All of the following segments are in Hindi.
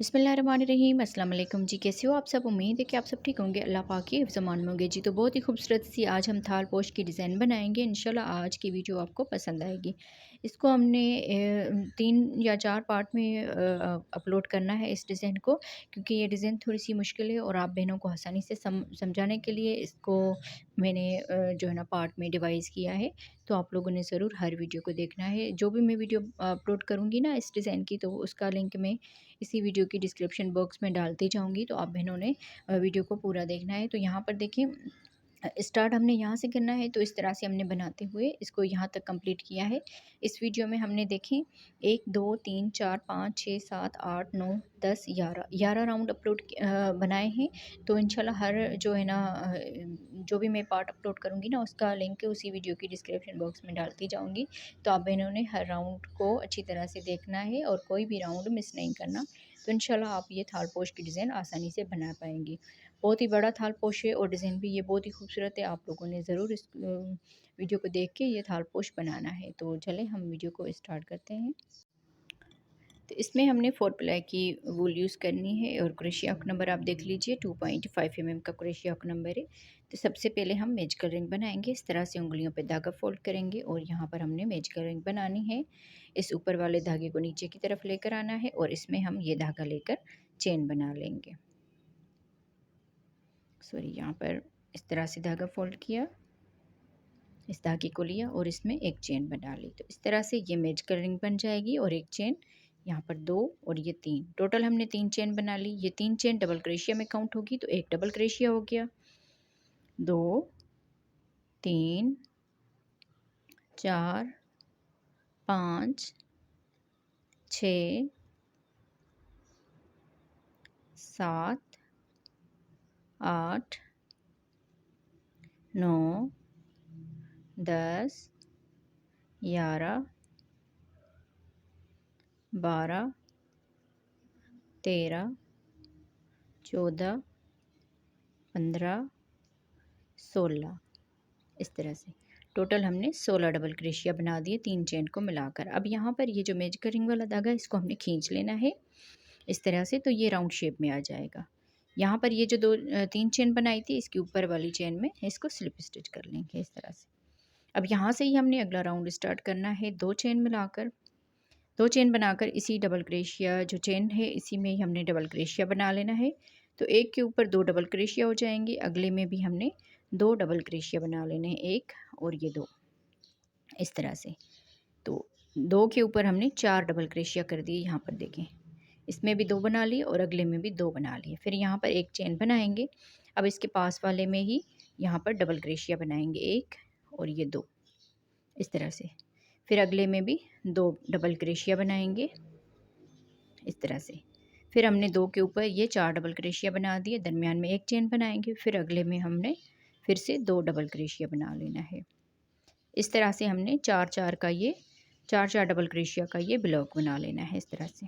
बिस्मिल्लाहिर्रहमानिर्रहीम। अस्सलाम वालेकुम जी, कैसे हो आप सब? उम्मीद है कि आप सब ठीक होंगे, अल्लाह पाक की हिफ्ज़-ए-मान में होंगे जी। तो बहुत ही खूबसूरत सी आज हम थाल पोश की डिज़ाइन बनाएंगे। इंशाल्लाह आज की वीडियो आपको पसंद आएगी। इसको हमने 3 या 4 पार्ट में अपलोड करना है इस डिज़ाइन को, क्योंकि ये डिज़ाइन थोड़ी सी मुश्किल है और आप बहनों को आसानी से समझाने के लिए इसको मैंने जो है ना पार्ट में डिवाइस किया है। तो आप लोगों ने ज़रूर हर वीडियो को देखना है। जो भी मैं वीडियो अपलोड करूँगी ना इस डिज़ाइन की, तो उसका लिंक मैं इसी वीडियो की डिस्क्रिप्शन बॉक्स में डालती जाऊँगी, तो आप बहनों ने वीडियो को पूरा देखना है। तो यहाँ पर देखिए स्टार्ट हमने यहाँ से करना है, तो इस तरह से हमने बनाते हुए इसको यहाँ तक कंप्लीट किया है। इस वीडियो में हमने देखें 1 2 3 4 5 6 7 8 9 10 11 राउंड बनाए हैं। तो इंशाल्लाह हर जो है ना जो भी मैं पार्ट अपलोड करूँगी ना उसका लिंक उसी वीडियो की डिस्क्रिप्शन बॉक्स में डालती जाऊँगी। तो आप बहनों ने हर राउंड को अच्छी तरह से देखना है और कोई भी राउंड मिस नहीं करना। तो इंशाल्लाह आप ये थाल पोश की डिज़ाइन आसानी से बना पाएंगी। बहुत ही बड़ा थाल पोश है और डिज़ाइन भी ये बहुत ही खूबसूरत है। आप लोगों ने ज़रूर इस वीडियो को देख के ये थाल पोश बनाना है। तो चलें हम वीडियो को स्टार्ट करते हैं। तो इसमें हमने 4 प्लाई की वूल यूज़ करनी है और क्रोशिया हुक नंबर आप देख लीजिए 2.5 का क्रोशिया हुक नंबर है। तो सबसे पहले हम मैजिकल रिंग बनाएंगे। इस तरह से उंगलियों पे धागा फोल्ड करेंगे और यहाँ पर हमने मैजिकल रिंग बनानी है। इस ऊपर वाले धागे को नीचे की तरफ लेकर आना है और इसमें हम ये धागा लेकर चेन बना लेंगे। सॉरी, यहाँ पर इस तरह से धागा फोल्ड किया, इस धागे को लिया और इसमें एक चेन बना ली। तो इस तरह से ये मैजिकल रिंग बन जाएगी और एक चेन यहाँ पर 2 और ये 3, टोटल हमने 3 चेन बना ली। ये 3 चेन डबल क्रोशिया में काउंट होगी, तो एक डबल क्रोशिया हो गया, 2 3 4 5 6 7 8 9 10 11 12 13 14 15 16, इस तरह से टोटल हमने 16 डबल क्रोशिया बना दिए 3 चेन को मिलाकर। अब यहाँ पर ये जो मैजिकल रिंग वाला धागा है इसको हमने खींच लेना है इस तरह से, तो ये राउंड शेप में आ जाएगा। यहाँ पर ये जो 3 चेन बनाई थी इसके ऊपर वाली चेन में इसको स्लिप स्टिच कर लेंगे इस तरह से। अब यहाँ से ही हमने अगला राउंड स्टार्ट करना है। 2 चेन मिलाकर 2 चेन बनाकर इसी डबल क्रोशिया जो चेन है इसी में ही हमने डबल क्रोशिया बना लेना है। तो एक के ऊपर 2 डबल क्रोशिया हो जाएंगे, अगले में भी हमने 2 डबल क्रोशिया बना लेने हैं, 1 और ये 2, इस तरह से। तो 2 के ऊपर हमने 4 डबल क्रोशिया कर दिए। यहाँ पर देखें इसमें भी 2 बना लिए और अगले में भी 2 बना लिए। फिर यहाँ पर एक चेन बनाएंगे। अब इसके पास वाले में ही यहाँ पर डबल क्रोशिया बनाएंगे, 1 और ये 2, इस तरह से। फिर अगले में भी 2 डबल क्रोशिया बनाएंगे इस तरह से। फिर हमने 2 के ऊपर ये 4 डबल क्रोशिया बना दिए, दरमियान में एक चेन बनाएंगे। फिर अगले में हमने फिर से 2 डबल क्रोशिया बना लेना है। इस तरह से हमने 4-4 का ये 4-4 डबल क्रोशिया का ये ब्लॉक बना लेना है इस तरह से।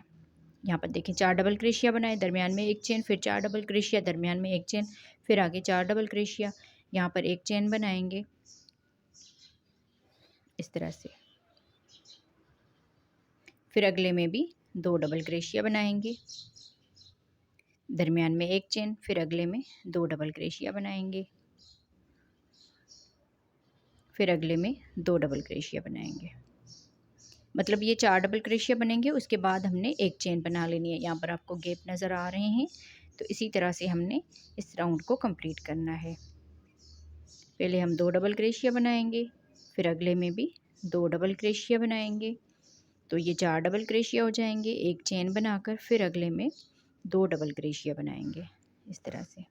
यहाँ पर देखें 4 डबल क्रोशिया बनाए, दरमियान में एक चेन, फिर 4 डबल क्रोशिया, दरमियान में एक चेन, फिर आगे 4 डबल क्रोशिया, यहाँ पर एक चेन बनाएंगे इस तरह से। फिर अगले में भी 2 डबल क्रोशिया बनाएंगे, दरमियान में एक चेन, फिर अगले में 2 डबल क्रोशिया बनाएंगे, फिर अगले में 2 डबल क्रोशिया बनाएंगे। मतलब ये 4 डबल क्रोशिया बनेंगे, उसके बाद हमने एक चेन बना लेनी है। यहाँ पर आपको गैप नज़र आ रहे हैं। तो इसी तरह से हमने इस राउंड को कंप्लीट करना है। पहले हम 2 डबल क्रोशिया बनाएंगे, फिर अगले में भी 2 डबल क्रोशिया बनाएंगे, तो ये 4 डबल क्रोशिया हो जाएंगे। एक चेन बनाकर फिर अगले में 2 डबल क्रोशिया बनाएंगे इस तरह से।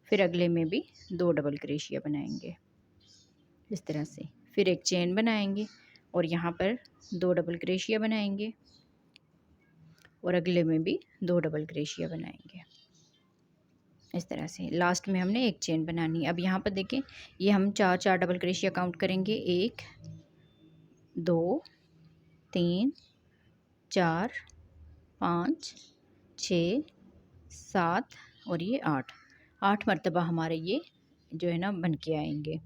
फिर अगले में भी 2 डबल क्रोशिया बनाएंगे इस तरह से। फिर एक चेन बनाएंगे और यहाँ पर 2 डबल क्रोशिया बनाएंगे और अगले में भी 2 डबल क्रोशिया बनाएंगे इस तरह से। लास्ट में हमने एक चेन बनानी है। अब यहाँ पर देखें ये हम 4-4 डबल क्रोशिया काउंट करेंगे, 1 2 3 4 5 6 7 और ये 8 मरतबा हमारे ये जो है ना बन के आएंगे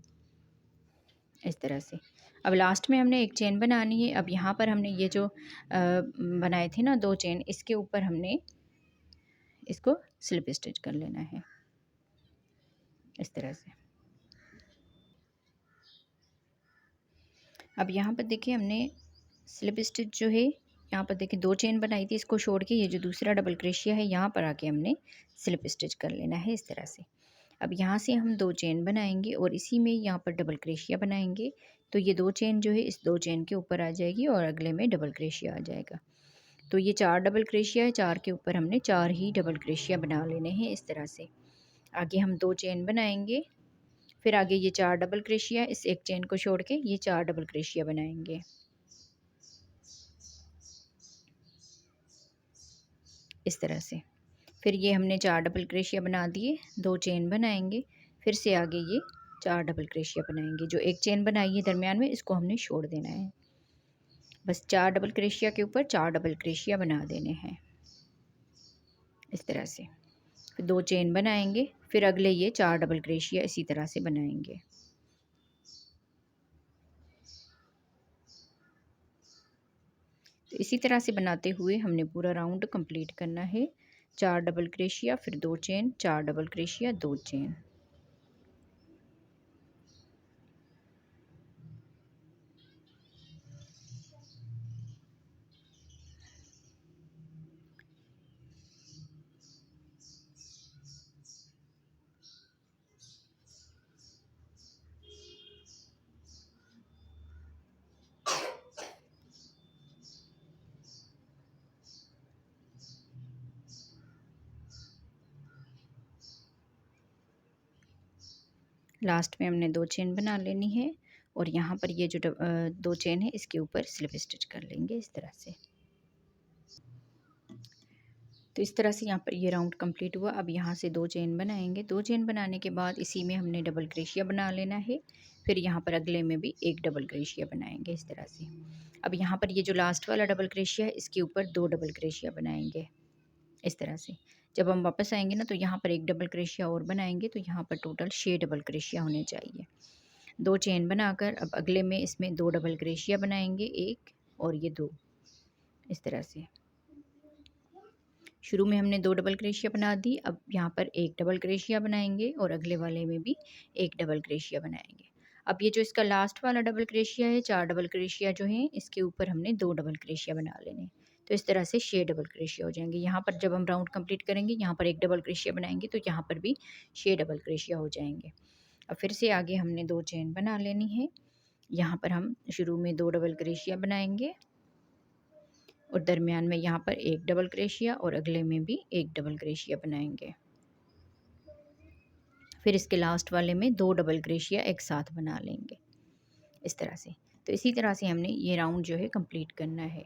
इस तरह से। अब लास्ट में हमने एक चेन बनानी है। अब यहाँ पर हमने ये जो बनाए थे ना 2 चेन, इसके ऊपर हमने इसको स्लिप स्टिच कर लेना है इस तरह से। अब यहाँ पर देखिए हमने स्लिप स्टिच जो है यहाँ पर देखिए 2 चेन बनाई थी, इसको छोड़ के ये जो दूसरा डबल क्रोशिया है यहाँ पर आके हमने स्लिप स्टिच कर लेना है इस तरह से। अब यहाँ से हम 2 चेन बनाएंगे और इसी में यहाँ पर डबल क्रोशिया बनाएंगे। तो ये 2 चेन जो है इस 2 चेन के ऊपर आ जाएगी और अगले में डबल क्रोशिया आ जाएगा। तो ये 4 डबल क्रोशिया है, 4 के ऊपर हमने 4 ही डबल क्रोशिया बना लेने हैं इस तरह से। आगे हम 2 चेन बनाएंगे, फिर आगे ये 4 डबल क्रोशिया, इस एक चेन को छोड़ के ये 4 डबल क्रोशिया बनाएंगे इस तरह से। फिर ये हमने 4 डबल क्रोशिया बना दिए, 2 चेन बनाएंगे, फिर से आगे ये 4 डबल क्रोशिया बनाएंगे। जो एक चेन बनाई है दरमियान में इसको हमने छोड़ देना है। बस 4 डबल क्रोशिया के ऊपर 4 डबल क्रोशिया बना देने हैं इस तरह से। फिर 2 चेन बनाएंगे, फिर अगले ये 4 डबल क्रोशिया इसी तरह से बनाएंगे। तो इसी तरह से बनाते हुए हमने पूरा राउंड कंप्लीट करना है। 4 डबल क्रोशिया, फिर 2 chain, 4 double crochet, 2 chain. Last में हमने 2 चेन बना लेनी है और यहाँ पर ये जो 2 चेन है इसके ऊपर स्लिप स्टिच कर लेंगे इस तरह से। तो इस तरह से यहाँ पर ये राउंड कंप्लीट हुआ। अब यहाँ से 2 चेन बनाएंगे, 2 चेन बनाने के बाद इसी में हमने डबल क्रोशिया बना लेना है। फिर यहाँ पर अगले में भी एक डबल क्रोशिया बनाएंगे इस तरह से। अब यहाँ पर ये जो लास्ट वाला डबल क्रोशिया है इसके ऊपर 2 डबल क्रोशिया बनाएंगे इस तरह से। जब हम वापस आएंगे ना तो यहाँ पर एक डबल क्रोशिया और बनाएंगे, तो यहाँ पर टोटल 6 डबल क्रोशिया होने चाहिए। 2 चेन बनाकर अब अगले में इसमें 2 डबल क्रोशिया बनाएंगे, 1 और ये 2 इस तरह से। शुरू में हमने 2 डबल क्रोशिया बना दी, अब यहाँ पर एक डबल क्रोशिया बनाएंगे और अगले वाले में भी एक डबल क्रोशिया बनाएंगे। अब ये जो इसका लास्ट वाला डबल क्रोशिया है, 4 डबल क्रोशिया जो हैं इसके ऊपर हमने 2 डबल क्रोशिया बना लेने। तो इस तरह से 6 डबल क्रोशिया हो जाएंगे। यहाँ पर जब हम राउंड कंप्लीट करेंगे यहाँ पर एक डबल क्रोशिया बनाएंगे तो यहाँ पर भी 6 डबल क्रोशिया हो जाएंगे। अब फिर से आगे हमने 2 चेन बना लेनी है। यहाँ पर हम शुरू में 2 डबल क्रोशिया बनाएंगे और दरमियान में यहाँ पर एक डबल क्रोशिया और अगले में भी एक डबल क्रोशिया बनाएंगे। फिर इसके लास्ट वाले में 2 डबल क्रोशिया एक साथ बना लेंगे इस तरह से। तो इसी तरह से हमने ये राउंड जो है कंप्लीट करना है।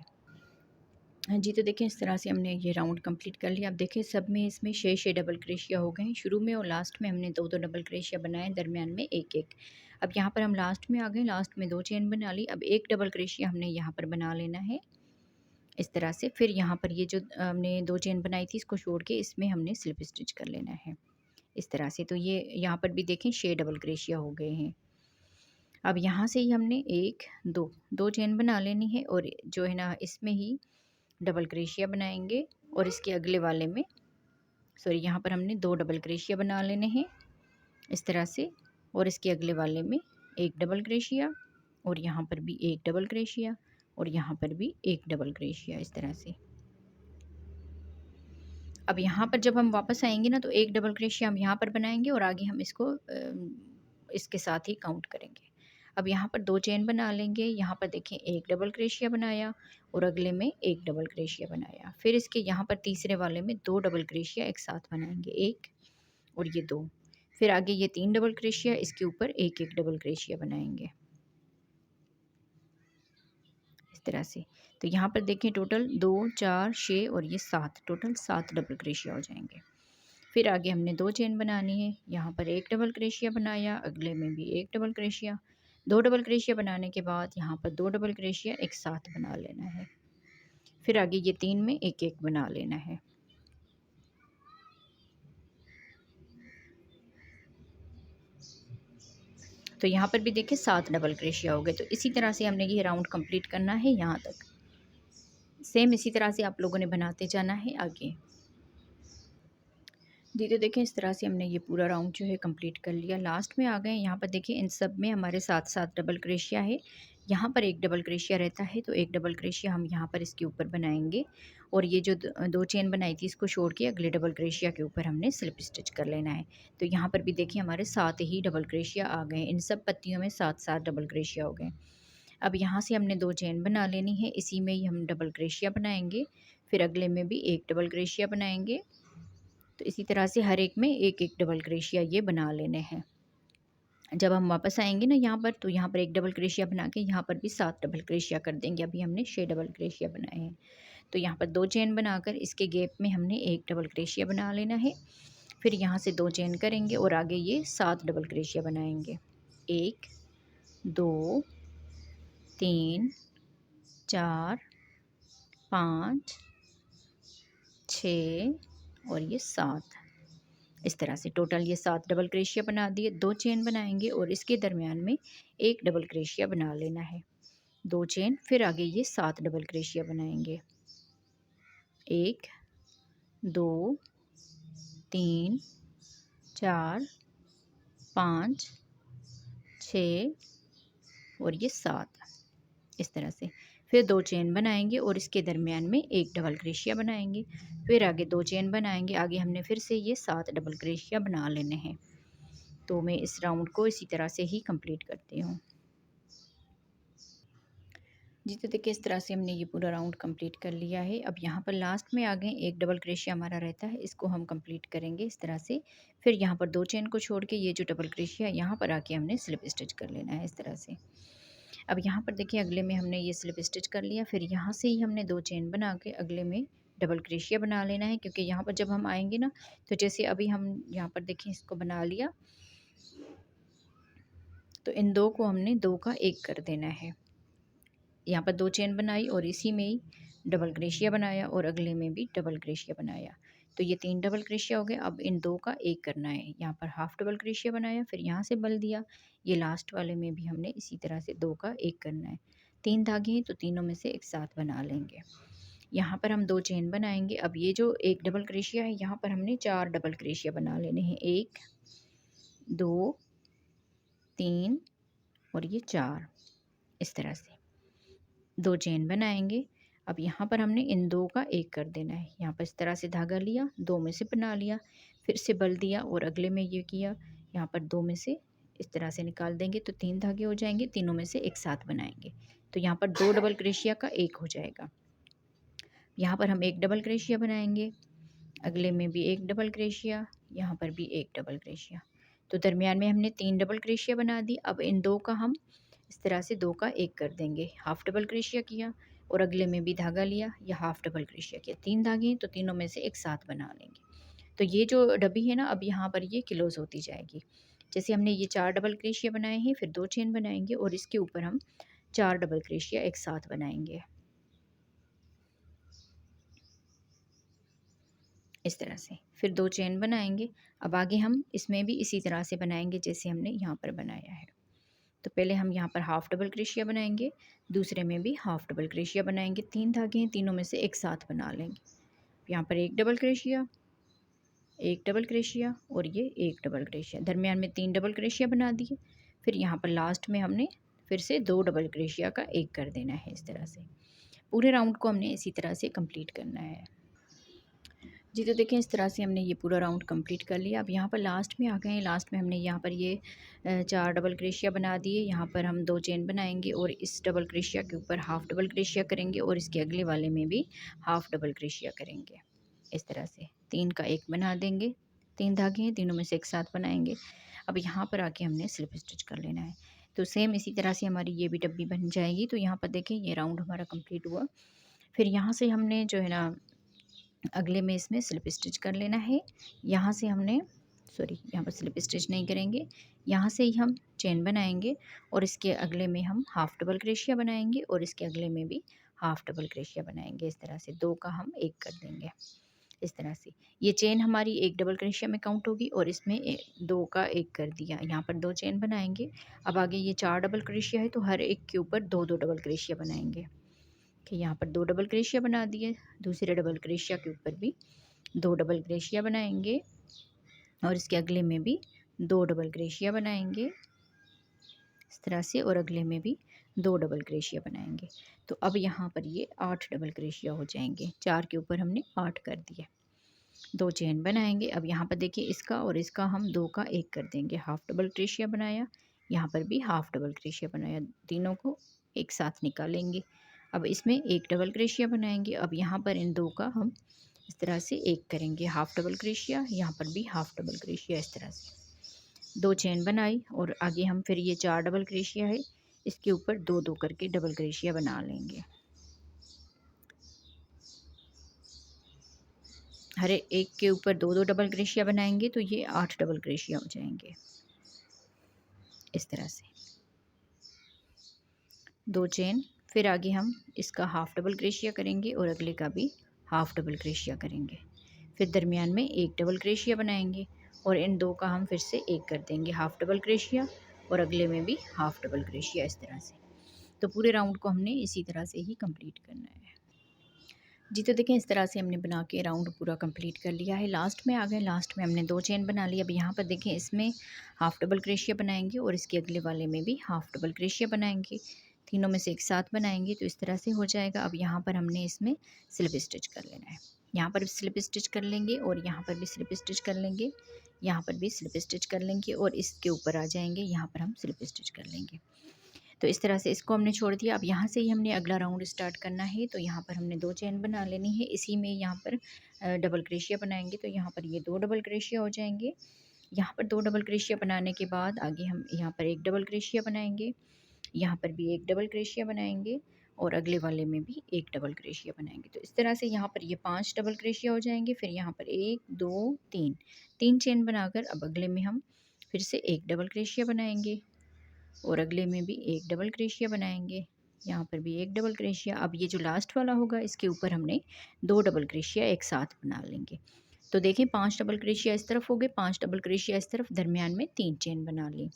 हाँ जी, तो देखिए इस तरह से हमने ये राउंड कंप्लीट कर लिया। अब देखिए सब में इसमें 6 डबल क्रोशिया हो गए हैं। शुरू में और लास्ट में हमने 2 डबल क्रोशिया बनाए, दरमियान में एक एक। अब यहाँ पर हम लास्ट में आ गए, लास्ट में 2 चेन बना ली। अब एक डबल क्रोशिया हमने यहाँ पर बना लेना है इस तरह से। फिर यहाँ पर ये जो हमने 2 चेन बनाई थी इसको छोड़ के इसमें हमने स्लिप स्टिच कर लेना है इस तरह से। तो ये यहाँ पर भी देखें 6 डबल क्रोशिया हो गए हैं। अब यहाँ से ही हमने 1 2 चेन बना लेनी है और जो है ना इसमें ही डबल क्रोशिया बनाएंगे और इसके अगले वाले में यहाँ पर हमने 2 डबल क्रोशिया बना लेने हैं इस तरह से और इसके अगले वाले में एक डबल क्रोशिया और यहाँ पर भी एक डबल क्रोशिया और यहाँ पर भी एक डबल क्रोशिया इस तरह से। अब यहाँ पर जब हम वापस आएंगे ना तो एक डबल क्रोशिया हम यहाँ पर बनाएंगे और आगे हम इसको इसके साथ ही काउंट करेंगे। अब यहाँ पर 2 चेन बना लेंगे, यहाँ पर देखें एक डबल क्रोशिया बनाया और अगले में एक डबल क्रोशिया बनाया। फिर इसके यहाँ पर तीसरे वाले में 2 डबल क्रोशिया एक साथ बनाएंगे, 1 और ये 2। फिर आगे ये 3 डबल क्रोशिया, इसके ऊपर एक एक डबल क्रोशिया बनाएंगे इस तरह से। तो यहाँ पर देखें टोटल 2 4 6 और ये 7, टोटल 7 डबल क्रोशिया हो जाएंगे। फिर आगे हमने 2 चेन बनानी है, यहाँ पर एक डबल क्रोशिया बनाया, अगले में भी एक डबल क्रोशिया। 2 डबल क्रोशिया बनाने के बाद यहाँ पर 2 डबल क्रोशिया एक साथ बना लेना है। फिर आगे ये 3 में एक एक बना लेना है। तो यहाँ पर भी देखिए 7 डबल क्रोशिया हो गए। तो इसी तरह से हमने ये राउंड कंप्लीट करना है यहाँ तक। सेम इसी तरह से आप लोगों ने बनाते जाना है आगे। जी, तो देखें इस तरह से हमने ये पूरा राउंड जो है कंप्लीट कर लिया। लास्ट में आ गए यहाँ पर देखिए इन सब में हमारे साथ-साथ डबल क्रोशिया है। यहाँ पर एक डबल क्रोशिया रहता है तो एक डबल क्रोशिया हम यहाँ पर इसके ऊपर बनाएँगे और ये जो दो चेन बनाई थी इसको छोड़ के अगले डबल क्रोशिया के ऊपर हमने स्लिप स्टिच कर लेना है। तो यहाँ पर भी देखिए हमारे 7 ही डबल क्रोशिया आ गए। इन सब पत्तियों में 7-7 डबल क्रोशिया हो गए। अब यहाँ से हमने 2 चेन बना लेनी है, इसी में ही हम डबल क्रोशिया बनाएँगे, फिर अगले में भी 1 डबल क्रोशिया बनाएँगे। तो इसी तरह से हर एक में एक एक डबल क्रोशिया ये बना लेने हैं। जब हम वापस आएंगे ना यहाँ पर, तो यहाँ पर एक डबल क्रोशिया बना के यहाँ पर भी 7 डबल क्रोशिया कर देंगे। अभी हमने 6 डबल क्रोशिया बनाए हैं। तो यहाँ पर 2 चेन बनाकर इसके गैप में हमने एक डबल क्रोशिया बना लेना है। फिर यहाँ से 2 चेन करेंगे और आगे ये 7 डबल क्रोशिया बनाएंगे। 1 2 3 4 5 6 और ये 7। इस तरह से टोटल ये 7 डबल क्रोशिया बना दिए। 2 चेन बनाएंगे और इसके दरमियान में एक डबल क्रोशिया बना लेना है। 2 चेन, फिर आगे ये 7 डबल क्रोशिया बनाएंगे। 1 2 3 4 5 6 और ये 7। इस तरह से फिर 2 चेन बनाएंगे और इसके दरमियान में एक डबल क्रोशिया बनाएंगे। फिर आगे 2 चेन बनाएंगे। आगे हमने फिर से ये 7 डबल क्रोशिया बना लेने हैं। तो मैं इस राउंड को इसी तरह से ही कंप्लीट करती हूँ। जी, तो देखिए इस तरह से हमने ये पूरा राउंड कंप्लीट कर लिया है। अब यहाँ पर लास्ट में आ गए एक डबल क्रोशिया हमारा रहता है, इसको हम कंप्लीट करेंगे इस तरह से। फिर यहाँ पर 2 चेन को छोड़ के ये जो डबल क्रोशिया यहाँ पर आके हमने स्लिप स्टिच कर लेना है इस तरह से। अब यहाँ पर देखिए अगले में हमने ये स्लिप स्टिच कर लिया। फिर यहाँ से ही हमने 2 चेन बना के अगले में डबल क्रोशिया बना लेना है, क्योंकि यहाँ पर जब हम आएंगे ना, तो जैसे अभी हम यहाँ पर देखिए इसको बना लिया, तो इन 2 को हमने 2 का 1 कर देना है। यहाँ पर 2 चेन बनाई और इसी में ही डबल क्रोशिया बनाया और अगले में भी डबल क्रोशिया बनाया। तो ये 3 डबल क्रोशिया हो गए। अब इन 2 का 1 करना है। यहाँ पर हाफ डबल क्रोशिया बनाया, फिर यहाँ से बल दिया। ये लास्ट वाले में भी हमने इसी तरह से 2 का 1 करना है। 3 धागे हैं तो तीनों में से एक साथ बना लेंगे। यहाँ पर हम 2 चेन बनाएंगे। अब ये जो एक डबल क्रोशिया है यहाँ पर हमने 4 डबल क्रोशिया बना लेने हैं। 1 2 3 और ये 4। इस तरह से 2 चेन बनाएंगे। अब यहाँ पर हमने इन 2 का 1 कर देना है। यहाँ पर इस तरह से धागा लिया, 2 में से बना लिया, फिर से बल दिया और अगले में ये किया। यहाँ पर 2 में से इस तरह से निकाल देंगे तो 3 धागे हो जाएंगे। तीनों में से एक साथ बनाएंगे तो यहाँ पर 2 डबल क्रोशिया का 1 हो जाएगा। यहाँ पर हम एक डबल क्रोशिया बनाएंगे, अगले में भी एक डबल क्रोशिया, यहाँ पर भी एक डबल क्रोशिया। तो दरमियान में हमने 3 डबल क्रोशिया बना दी। अब इन 2 का हम इस तरह से 2 का 1 कर देंगे। हाफ डबल क्रोशिया किया और अगले में भी धागा लिया या हाफ डबल क्रोशिया किया। 3 धागे हैं तो तीनों में से एक साथ बना लेंगे। तो ये जो डब्बी है ना, अब यहाँ पर ये क्लोज होती जाएगी। जैसे हमने ये 4 डबल क्रोशिया बनाए हैं, फिर 2 चेन बनाएंगे और इसके ऊपर हम 4 डबल क्रोशिया एक साथ बनाएंगे इस तरह से। फिर 2 चेन बनाएंगे। अब आगे हम इसमें भी इसी तरह से बनाएंगे जैसे हमने यहाँ पर बनाया है। तो पहले हम यहाँ पर हाफ डबल क्रोशिया बनाएंगे, दूसरे में भी हाफ डबल क्रोशिया बनाएंगे। 3 धागे हैं, तीनों में से एक साथ बना लेंगे। यहाँ पर एक डबल क्रोशिया, एक डबल क्रोशिया और ये एक डबल क्रोशिया, दरमियान में 3 डबल क्रोशिया बना दिए। फिर यहाँ पर लास्ट में हमने फिर से 2 डबल क्रोशिया का 1 कर देना है इस तरह से। पूरे राउंड को हमने इसी तरह से कंप्लीट करना है। जी, तो देखिए इस तरह से हमने ये पूरा राउंड कंप्लीट कर लिया। अब यहाँ पर लास्ट में आ गए हैं। लास्ट में हमने यहाँ पर ये 4 डबल क्रोशिया बना दिए। यहाँ पर हम 2 चेन बनाएंगे और इस डबल क्रोशिया के ऊपर हाफ डबल क्रोशिया करेंगे और इसके अगले वाले में भी हाफ डबल क्रोशिया करेंगे इस तरह से। 3 का 1 बना देंगे। 3 धागे हैं, तीनों में से एक साथ बनाएंगे। अब यहाँ पर आके हमने स्लिप स्टिच कर लेना है। तो सेम इसी तरह से हमारी ये भी डब्बी बन जाएगी। तो यहाँ पर देखें ये राउंड हमारा कंप्लीट हुआ। फिर यहाँ से हमने जो है ना अगले में इसमें स्लिप स्टिच कर लेना है। यहाँ से हमने यहाँ पर स्लिप स्टिच नहीं करेंगे, यहाँ से ही हम चेन बनाएंगे और इसके अगले में हम हाफ डबल क्रोशिया बनाएंगे और इसके अगले में भी हाफ डबल क्रोशिया बनाएंगे। इस तरह से 2 का हम 1 कर देंगे इस तरह से। ये चेन हमारी एक डबल क्रोशिया में काउंट होगी और इसमें 2 का 1 कर दिया। यहाँ पर 2 चेन बनाएंगे। अब आगे ये 4 डबल क्रोशिया है तो हर एक के ऊपर 2-2 डबल क्रोशिया बनाएंगे कि यहाँ पर 2 डबल क्रोशिया बना दिए। दूसरे डबल क्रोशिया के ऊपर भी 2 डबल क्रोशिया बनाएंगे और इसके अगले में भी 2 डबल क्रोशिया बनाएंगे इस तरह से, और अगले में भी 2 डबल क्रोशिया बनाएंगे। तो अब यहाँ पर ये 8 डबल क्रोशिया हो जाएंगे। 4 के ऊपर हमने 8 कर दिया। 2 चेन बनाएंगे। अब यहाँ पर देखिए इसका और इसका हम 2 का 1 कर देंगे। हाफ डबल क्रोशिया बनाया, यहाँ पर भी हाफ डबल क्रोशिया बनाया, तीनों को एक साथ निकालेंगे। अब इसमें 1 डबल क्रोशिया बनाएंगे। अब यहाँ पर इन 2 का हम इस तरह से 1 करेंगे, हाफ डबल क्रोशिया, यहाँ पर भी हाफ डबल क्रोशिया, इस तरह से 2 चेन बनाई। और आगे हम फिर ये 4 डबल क्रोशिया है, इसके ऊपर 2-2 करके डबल क्रोशिया बना लेंगे। हर एक के ऊपर 2-2 डबल क्रोशिया बनाएंगे तो ये 8 डबल क्रोशिया हो जाएंगे इस तरह से। 2 चेन, फिर आगे हम इसका हाफ डबल क्रोशिया करेंगे और अगले का भी हाफ डबल क्रोशिया करेंगे। फिर दरमियान में 1 डबल क्रोशिया बनाएंगे और इन 2 का हम फिर से 1 कर देंगे, हाफ डबल क्रोशिया, और अगले में भी हाफ डबल क्रोशिया, इस तरह से। तो पूरे राउंड को हमने इसी तरह से ही कंप्लीट करना है जी। तो देखें इस तरह से हमने बना के राउंड पूरा कंप्लीट कर लिया है। लास्ट में आ गए, लास्ट में हमने 2 चेन बना ली। अब यहाँ पर देखें इसमें हाफ डबल क्रोशिया बनाएंगे और इसके अगले वाले में भी हाफ डबल क्रोशिया बनाएंगे, तीनों में से एक साथ बनाएंगे तो इस तरह से हो जाएगा। अब यहाँ पर हमने इसमें स्लिप स्टिच कर लेना है, यहाँ पर स्लिप स्टिच कर लेंगे और यहाँ पर भी स्लिप स्टिच कर लेंगे, यहाँ पर भी स्लिप स्टिच कर लेंगे और इसके ऊपर आ जाएंगे, यहाँ पर हम स्लिप स्टिच कर लेंगे। तो इस तरह से इसको हमने छोड़ दिया। अब यहाँ से ही हमने अगला राउंड स्टार्ट करना है। तो यहाँ पर हमने 2 चेन बना लेनी है, इसी में यहाँ पर डबल क्रोशिया बनाएंगे। तो यहाँ पर ये 2 डबल क्रोशिया हो जाएंगे। यहाँ पर 2 डबल क्रोशिया बनाने के बाद आगे हम यहाँ पर 1 डबल क्रोशिया बनाएंगे, यहाँ पर भी 1 डबल क्रोशिया बनाएंगे और अगले वाले में भी 1 डबल क्रोशिया बनाएंगे। तो इस तरह से यहाँ पर ये 5 डबल क्रोशिया हो जाएंगे। फिर यहाँ पर 1 2 3 3 चेन बनाकर अब अगले में हम फिर से 1 डबल क्रोशिया बनाएंगे और अगले में भी 1 डबल क्रोशिया बनाएंगे, यहाँ पर भी 1 डबल क्रोशिया। अब ये जो लास्ट वाला होगा इसके ऊपर हमने 2 डबल क्रोशिया एक साथ बना लेंगे। तो देखें 5 डबल क्रोशिया इस तरफ हो गए, 5 डबल क्रोशिया इस तरफ, दरमियान में 3 चेन बना ली।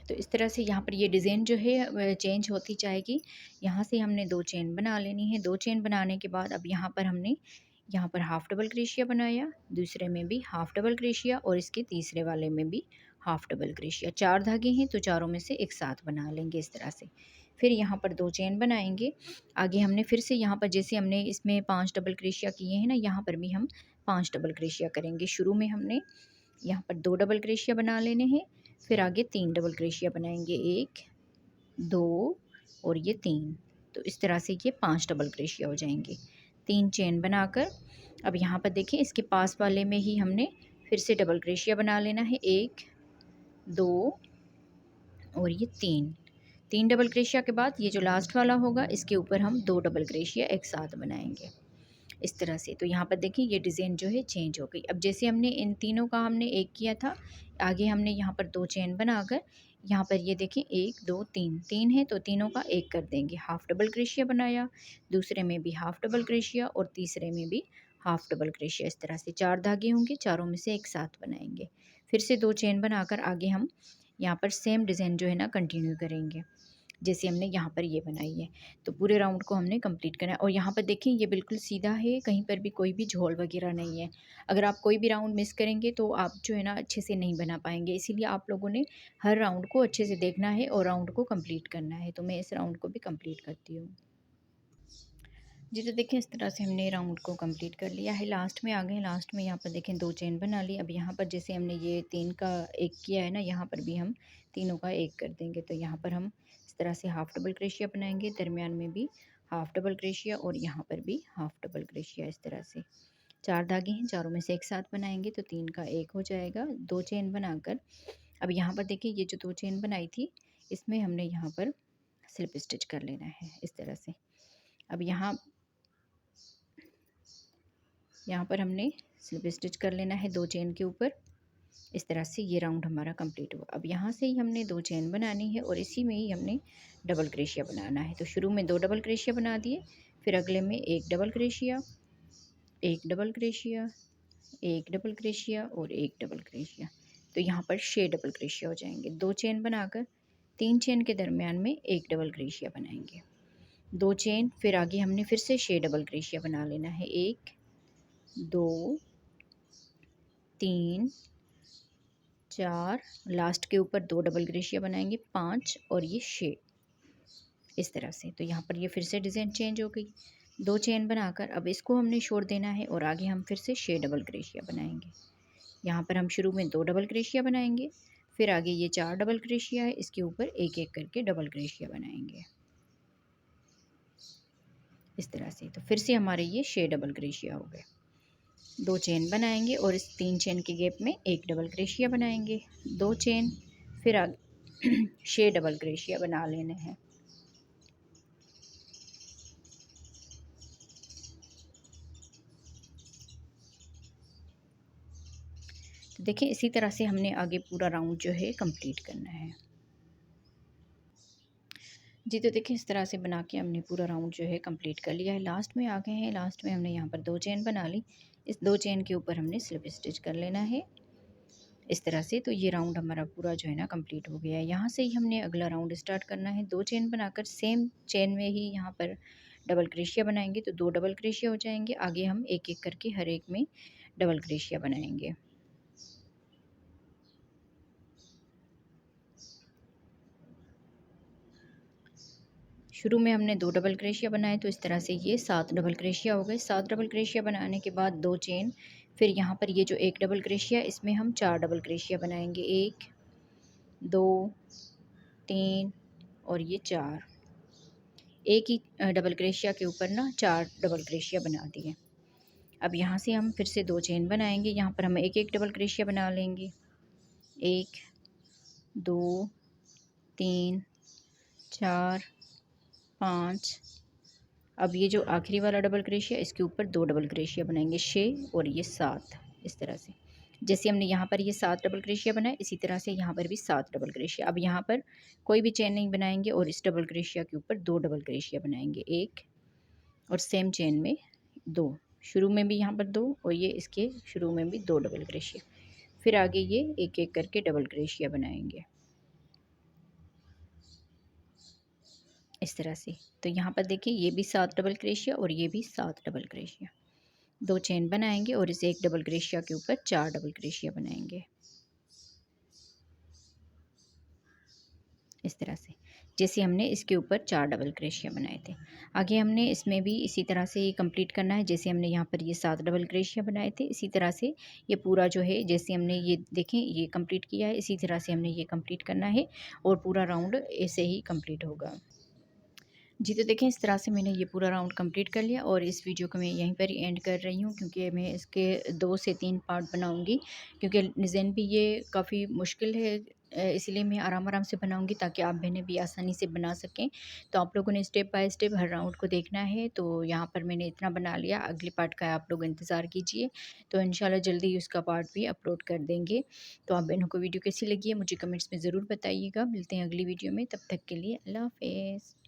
तो इस तरह से यहाँ पर ये डिज़ाइन जो है चेंज होती जाएगी। यहाँ से हमने 2 चेन बना लेनी है। 2 चेन बनाने के बाद अब यहाँ पर हमने यहाँ पर हाफ डबल क्रोशिया बनाया, दूसरे में भी हाफ डबल क्रोशिया और इसके तीसरे वाले में भी हाफ डबल क्रोशिया। 4 धागे हैं तो चारों में से एक साथ बना लेंगे इस तरह से। फिर यहाँ पर 2 चेन बनाएंगे। आगे हमने फिर से यहाँ पर जैसे हमने इसमें 5 डबल क्रोशिया किए हैं ना, यहाँ पर भी हम 5 डबल क्रोशिया करेंगे। शुरू में हमने यहाँ पर 2 डबल क्रोशिया बना लेने हैं, फिर आगे 3 डबल क्रोशिया बनाएंगे, 1 2 और ये 3। तो इस तरह से ये 5 डबल क्रोशिया हो जाएंगे। 3 चेन बनाकर अब यहाँ पर देखिए इसके पास वाले में ही हमने फिर से डबल क्रोशिया बना लेना है, 1 2 और ये 3 डबल क्रोशिया के बाद ये जो लास्ट वाला होगा इसके ऊपर हम 2 डबल क्रोशिया एक साथ बनाएंगे इस तरह से। तो यहाँ पर देखिए ये डिज़ाइन जो है चेंज हो गई। अब जैसे हमने इन तीनों का हमने एक किया था, आगे हमने यहाँ पर 2 चेन बनाकर यहाँ पर ये देखें 1 2 3 3 है तो तीनों का एक कर देंगे। हाफ डबल क्रोशिया बनाया, दूसरे में भी हाफ डबल क्रोशिया और तीसरे में भी हाफ डबल क्रोशिया। इस तरह से 4 धागे होंगे, चारों में से एक साथ बनाएंगे। फिर से 2 चेन बनाकर आगे हम यहाँ पर सेम डिज़ाइन जो है ना कंटिन्यू करेंगे जैसे हमने यहाँ पर ये बनाई है। तो पूरे राउंड को हमने कंप्लीट करना है और यहाँ पर देखें ये बिल्कुल सीधा है, कहीं पर भी कोई भी झोल वगैरह नहीं है। अगर आप कोई भी राउंड मिस करेंगे तो आप जो है ना अच्छे से नहीं बना पाएंगे, इसीलिए आप लोगों ने हर राउंड को अच्छे से देखना है और राउंड को कंप्लीट करना है। तो मैं इस राउंड को भी कंप्लीट करती हूँ जी। तो देखें इस तरह से हमने राउंड को कंप्लीट कर लिया है। लास्ट में आ गए, लास्ट में यहाँ पर देखें 2 चेन बना ली। अब यहाँ पर जैसे हमने ये 3 का एक किया है ना, यहाँ पर भी हम तीनों का एक कर देंगे। तो यहाँ पर हम इस तरह से हाफ डबल क्रोशिया बनाएंगे, दरमियान में भी हाफ डबल क्रोशिया और यहाँ पर भी हाफ डबल क्रोशिया। इस तरह से 4 धागे हैं, चारों में से एक साथ बनाएंगे तो 3 का एक हो जाएगा। 2 चेन बनाकर अब यहाँ पर देखिए ये जो 2 चेन बनाई थी इसमें हमने यहाँ पर स्लिप स्टिच कर लेना है इस तरह से। अब यहाँ पर हमने स्लिप स्टिच कर लेना है 2 चेन के ऊपर। इस तरह से ये राउंड हमारा कंप्लीट हुआ। अब यहाँ से ही हमने 2 चेन बनानी है और इसी में ही हमने डबल क्रोशिया बनाना है। तो शुरू में 2 डबल क्रोशिया बना दिए, फिर अगले में 1 double crochet, 1 double crochet, 1 double crochet और 1 डबल क्रोशिया। तो यहाँ पर 6 डबल क्रोशिया हो जाएंगे। 2 चेन बनाकर 3 चेन के दरमियान में 1 डबल क्रोशिया बनाएंगे, 2 चेन, फिर आगे हमने फिर से 6 डबल क्रोशिया बना लेना है, 1 2 3 4, लास्ट के ऊपर 2 डबल क्रोशिया बनाएंगे, 5 और ये 6 इस तरह से। तो यहाँ पर ये फिर से डिज़ाइन चेंज हो गई। 2 चेन बनाकर अब इसको हमने छोड़ देना है और आगे हम फिर से 6 डबल क्रोशिया बनाएंगे। यहाँ पर हम शुरू में 2 डबल क्रोशिया बनाएंगे, फिर आगे ये 4 डबल क्रोशिया है, इसके ऊपर एक एक करके डबल क्रोशिया बनाएंगे इस तरह से। तो फिर से हमारे ये 6 डबल क्रोशिया हो गए। 2 चेन बनाएंगे और इस 3 चेन के गैप में एक डबल क्रोशिया बनाएंगे, 2 चेन, फिर आगे 6 डबल क्रोशिया बना लेने हैं। तो देखिए इसी तरह से हमने आगे पूरा राउंड जो है कंप्लीट करना है। जी तो देखिए इस तरह से बना के हमने पूरा राउंड जो है कंप्लीट कर लिया है। लास्ट में आ गए हैं, लास्ट में हमने यहाँ पर 2 चेन बना ली। इस 2 चेन के ऊपर हमने स्लिप स्टिच कर लेना है इस तरह से। तो ये राउंड हमारा पूरा जो है ना कंप्लीट हो गया है। यहाँ से ही हमने अगला राउंड स्टार्ट करना है। 2 चेन बनाकर सेम चेन में ही यहाँ पर डबल क्रोशिया बनाएंगे, तो 2 डबल क्रोशिया हो जाएंगे। आगे हम एक एक करके हर एक में डबल क्रोशिया बनाएंगे। शुरू में हमने 2 डबल क्रोशिया बनाए, तो इस तरह से ये 7 डबल क्रोशिया हो गए। 7 डबल क्रोशिया बनाने के बाद 2 चेन, फिर यहाँ पर ये जो एक डबल क्रोशिया इसमें हम 4 डबल क्रोशिया बनाएंगे, 1 2 3 और ये 4। एक ही डबल क्रोशिया के ऊपर ना 4 डबल क्रोशिया बना दिए। अब यहाँ से हम फिर से 2 चेन बनाएंगे। यहाँ पर हम एक एक डबल क्रोशिया बना लेंगे, 1 2 3 4 5। अब ये जो आखिरी वाला डबल क्रोशिया इसके ऊपर 2 डबल क्रोशिया बनाएंगे, 6 और ये 7 इस तरह से। जैसे हमने यहाँ पर ये 7 डबल क्रोशिया बनाए, इसी तरह से यहाँ पर भी 7 डबल क्रोशिया। अब यहाँ पर कोई भी चेन नहीं बनाएंगे और इस डबल क्रोशिया के ऊपर 2 डबल क्रोशिया बनाएंगे, 1 और सेम चेन में 2। शुरू में भी यहाँ पर 2 और ये इसके शुरू में भी 2 डबल क्रोशिया। फिर आगे ये एक एक करके डबल क्रोशिया बनाएंगे इस तरह से। तो यहाँ पर देखिए ये भी 7 डबल क्रोशिया और ये भी 7 डबल क्रोशिया। 2 चेन बनाएंगे और इस एक डबल क्रोशिया के ऊपर 4 डबल क्रोशिया बनाएंगे इस तरह से, जैसे हमने इसके ऊपर 4 डबल क्रोशिया बनाए थे। आगे हमने इसमें भी इसी तरह से ये कंप्लीट करना है। जैसे हमने यहाँ पर ये 7 डबल क्रोशिया बनाए थे, इसी तरह से ये पूरा जो है, जैसे हमने ये देखें ये कंप्लीट किया है, इसी तरह से हमने ये कंप्लीट करना है और पूरा राउंड ऐसे ही कंप्लीट होगा। जी तो देखें इस तरह से मैंने ये पूरा राउंड कंप्लीट कर लिया और इस वीडियो को मैं यहीं पर ही एंड कर रही हूँ, क्योंकि मैं इसके 2 से 3 पार्ट बनाऊँगी, क्योंकि डिज़ाइन भी ये काफ़ी मुश्किल है। इसलिए मैं आराम आराम से बनाऊँगी ताकि आप बहनें भी आसानी से बना सकें। तो आप लोगों ने step by step her round को देखना है। तो यहाँ पर मैंने इतना बना लिया, अगली पार्ट का आप लोग इंतज़ार कीजिए। तो इंशाल्लाह जल्दी ही उसका पार्ट भी अपलोड कर देंगे। तो आप बहनों को वीडियो कैसी लगी है मुझे कमेंट्स में ज़रूर बताइएगा। मिलते हैं अगली वीडियो में, तब तक के लिए अल्लाह हाफ़िज़।